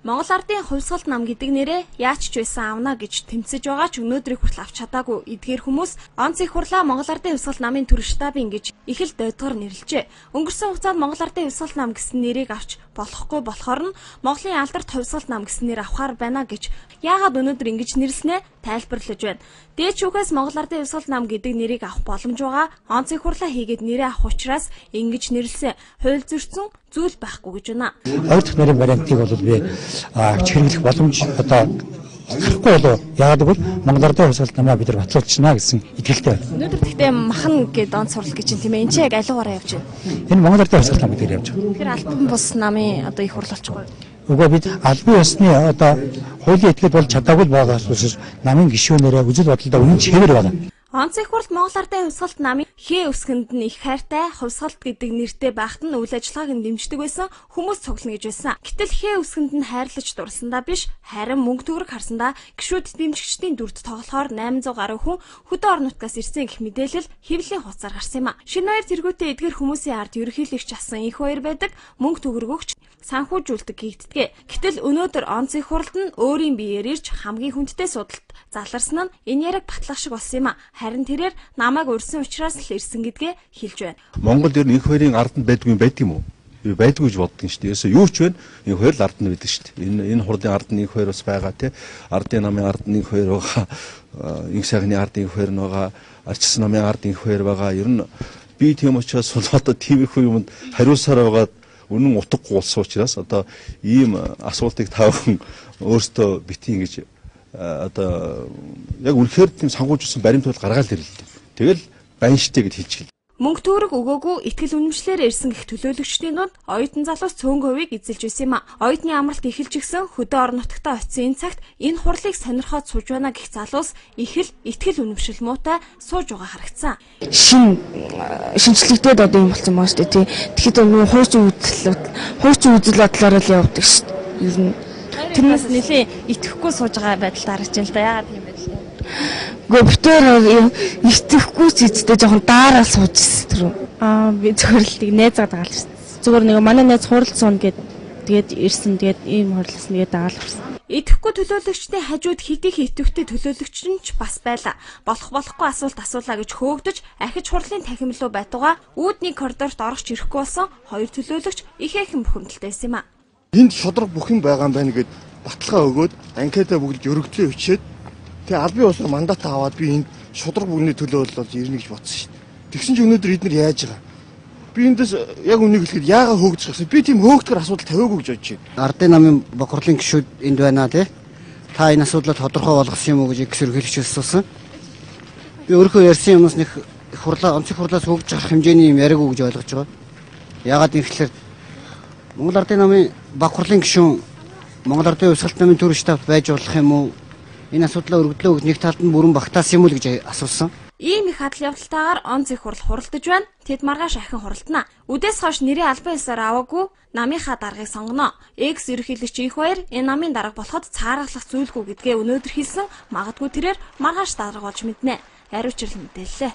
Монгол Ардын хувьсгалт нам гэдэг нэрээ яач ч байсан авна гэж тэмцэж байгаа ч өнөөдрийг хүртэл авч чадаагүй эдгээр хүмүүс онц их хурлаа Монгол Ардын хувьсгалт намын төр штабын гэж их л дойдгоор нэрлэжээ. Өнгөрсөн хугацаанд Монгол Ардын хувьсгалт нам гэсэн нэрийг авч болохгүй болохоор нь Монголын алдарт хувьсгалт нам гэсэн нэр авахар байна гэж яагаад өнөөдөр ингэж нэрлснээ тайлбарлаж байна. Дээд шүүхээс Монгол Ардын хувьсгалт нам гэдэг нэрийг авах боломж байгаа. Онц их хурлаа хийгээд нэрээ авах учраас ингэж нэрлсэн. Хууль зөрчсөн зүйл байхгүй гэж байна. Хоёр дахь нэрийн вариантыг бол би хэрэглэх боломж одоо гарахгүй болов. Яагаад гэвэл Монгол Ардын хувьсгалт намаа бид нар батлуулчихна гэсэн итгэлтэй байна. Өнөөдөр тэгтээ махан гэдэг онц сурал гэж юм тийм ээ. Энд чи яг аливаараа явж байна. Энэ Монгол Ардын хувьсгалт нам гэдэг явж байгаа. Тэгэхээр албан бус намын одоо их хурл болчихгүй. Угаа бид албан ёсны одоо хуулийн этгээд болж чадаагүй байгаас учраас намын гишүүнээрээ үзэл бодолдоо үнэн чигээр байна. Онц их хурл Монгол Ардын хувьсгалт намын хээ өсгөнд нь их хайртай хувьсгалт гэдэг нэртэй байхад нь үйл ажиллагааг нь дэмждэг байсан хүмүүс цуглана гэж байсан. Гэтэл хээ өсгөнд нь хайрлаж дурласандаа биш харин мөнгө төгрөг харсандаа гишүүд дэмжигчдийн дүрд тоглохоор 800 гаруй хүн хөдөө орон нутгаас ирсэн гэх мэдээлэл хэвлэлийн хугацаар гарсан юм а. Шинэ баяр тэргүүтээ эдгээр хүмүүсийн ард ерөнхийлөгч асан их баяр байдаг мөнгө төгрөг өгч санхүүжүүлдэг гэгддэг. Гэтэл өнөөдөр онц их хурлд нь өөрийн биеэр ирж хамгийн хүндтэй судалт заларсан нь энэ яриг батлах шиг болсон юм а. Харин тэрээр намайг урьсан учраас л ирсэн гэдгээ хэлж байна. Монголд ер нь их хоёрын ард нь байдгүй юм уу? Байдгүй гэж боддог шүү дээ. Ерөөсөө юу ч вэ? Их хоёр л ард нь байдаг шүү дээ. Энэ хурлын ард нь их хоёр бас байгаа тий. Ардын намын ард нь их хоёр байгаа. Инх сайхны ард их хоёр байгаа. Арчсан намын ард их хоёр байгаа. Ер нь би тийм учраас одоо тиймэрхүү юмд хариулсаар байгаад үнэн утгагүй болсон учраас одоо ийм асуултыг тавхан өөртөө битгий гэж одоо яг үнэхээр тийм сангуужсан баримтууд гаргаад ирлээ. Тэгэл банштай гэж хэлчихлээ. Мөнгө төгрөг өгөөгүй итгэл үнэмшлэр ирсэн гэх төлөөлөгчдийн дунд оюутан залуус цөөнг хувийг эзэлж байсан юм а. Оюутны амралт эхэлж гисэн хөдөө орон нутгатаа очисон энэ цагт энэ хурлыг сонирхоод сууж байна гэх залуус их л итгэл үнэмшил муутай сууж байгаа харагдсан. Шинжлэгдээд одоо юм болсон маа шүү дээ тий. Тэгэхэд нөгөө хуучин үзэл бодлоор л явдаг шүү дээ. Ер нь тэрнээс нэлээ итгэхгүй сууж байгаа байдал дараач л да. Яагаад юм бэ? Гоптер итгэхгүй ч эцтэй жоохон даараа суужсэн тэр. Би зөвхөрлөлтийг найзаад байгаа л шүү. Зүгээр нэг манай найз хурал суун тэгээд ирсэн тэгээд ийм хурлаас нэгээд дагаал ирсэн. Итгэхгүй төлөөлөгчдийн хажууд хэдийх итгэвтэй төлөөлөгч нь ч бас байла. Болохгүй асуулт асуулаа гэж хөөгдөж ахиж хурлын танхим руу байтугай үүдний коридорт орохч ирэхгүй болсон хоёр төлөөлөгч ихээхэн бухимдалтай байсан юм а. Энд шудраг бүх юм байгаа юм байна гэд баталгаа өгөөд анкетаа бүгд өргөдлөө өчөөд тэгээ албан ёсоор мандат аваад би энд шудраг бүгний төлөө бол ирнэ гэж бодсон шүү дээ. Тэгсэн чинь өнөөдөр эдгээр яаж байгаа? Би эндээс яг үнийг хэлэхэд яагаад хөөгдөх гэсэн. Би тийм хөөгдөхөр асуудал тавиагүй гэж бодож байна. Ардын намын бохирлын гишүүд энд байна тий. Та энэ асуудлыг тодорхой болгосон юм уу гэж их сэргийлэгч асуусан. Би өөрөө ярьсан юмс нэг онц их хурлаас хөөгж гарах хэмжээний юм яриаггүй гэж ойлгож байгаа. Яагаад гэвэл Монгол Ардын намын бохирлын гишүүн Монгол Ардын хувьсгалт намын төр штабт байж болох юм уу? Энэ асуудлаа өргөдлөө гэж нэг талд нь бүрэн багтаасан юм уу гэж асуусан. Ийм их адал явдалтайгаар онц их хурл хуралдаж байна. Тэд маргааш ахин хуралдана. Үдээс хойш нэрийн албан ёсоор аваагүй намынхаа даргыг сонгоно. Экс ерөнхийлөгч их баяр энэ намын дарга болоход цааргалах зүйлгүй гэдгээ өнөөдөр хэлсэн. Магадгүй тэрээр маргааш дарга болж мэднэ. Ариучрал мэдээллээ.